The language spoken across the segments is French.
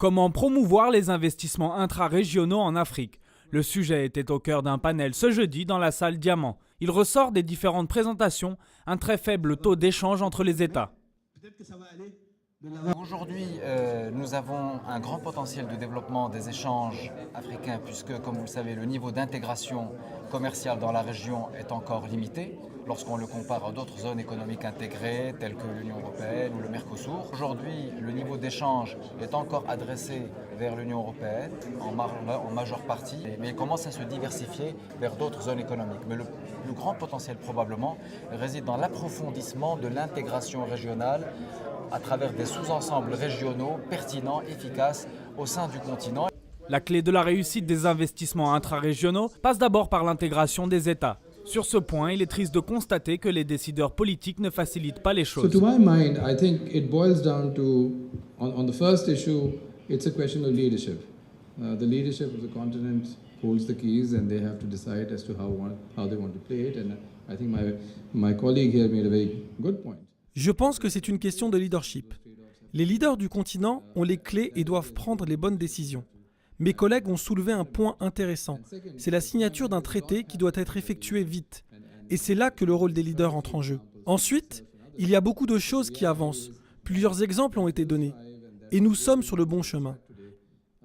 Comment promouvoir les investissements intra-régionaux en Afrique? Le sujet était au cœur d'un panel ce jeudi dans la salle Diamant. Il ressort des différentes présentations un très faible taux d'échange entre les États. Aujourd'hui, nous avons un grand potentiel de développement des échanges africains puisque, comme vous le savez, le niveau d'intégration commerciale dans la région est encore limité lorsqu'on le compare à d'autres zones économiques intégrées telles que l'Union européenne ou le Mercosur. Aujourd'hui, le niveau d'échange est encore adressé vers l'Union européenne en majeure partie, mais il commence à se diversifier vers d'autres zones économiques. Mais le plus grand potentiel probablement réside dans l'approfondissement de l'intégration régionale à travers des sous-ensembles régionaux pertinents, efficaces au sein du continent. La clé de la réussite des investissements intra-régionaux passe d'abord par l'intégration des États. Sur ce point, il est triste de constater que les décideurs politiques ne facilitent pas les choses. So to my mind, I think it boils down to, on the first issue, it's a question of leadership. The leadership of the continent holds the keys and they have to decide as to how they want to play it. And I think my colleague here made a very good point. Je pense que c'est une question de leadership. Les leaders du continent ont les clés et doivent prendre les bonnes décisions. Mes collègues ont soulevé un point intéressant. C'est la signature d'un traité qui doit être effectué vite. Et c'est là que le rôle des leaders entre en jeu. Ensuite, il y a beaucoup de choses qui avancent. Plusieurs exemples ont été donnés. Et nous sommes sur le bon chemin.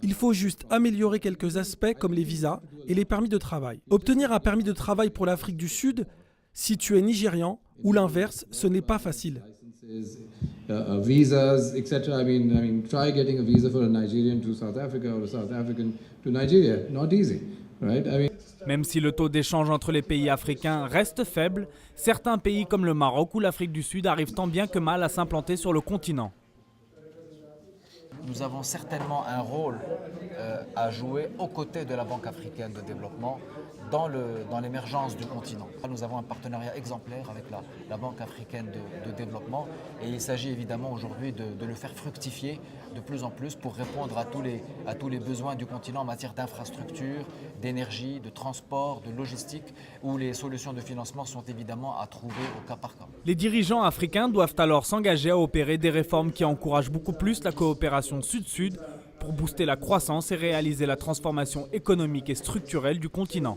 Il faut juste améliorer quelques aspects comme les visas et les permis de travail. Obtenir un permis de travail pour l'Afrique du Sud, si tu es nigérian, ou l'inverse, ce n'est pas facile. Visas, etc. I mean, try getting a visa for a Nigerian to South Africa or a South African to Nigeria. Not easy, right? Même si le taux d'échange entre les pays africains reste faible, certains pays comme le Maroc ou l'Afrique du Sud arrivent tant bien que mal à s'implanter sur le continent. Nous avons certainement un rôle à jouer aux côtés de la Banque africaine de développement dans l'émergence du continent. Nous avons un partenariat exemplaire avec la Banque africaine de développement et il s'agit évidemment aujourd'hui de le faire fructifier de plus en plus pour répondre à tous les besoins du continent en matière d'infrastructure, d'énergie, de transport, de logistique, où les solutions de financement sont évidemment à trouver au cas par cas. Les dirigeants africains doivent alors s'engager à opérer des réformes qui encouragent beaucoup plus la coopération sud-sud pour booster la croissance et réaliser la transformation économique et structurelle du continent.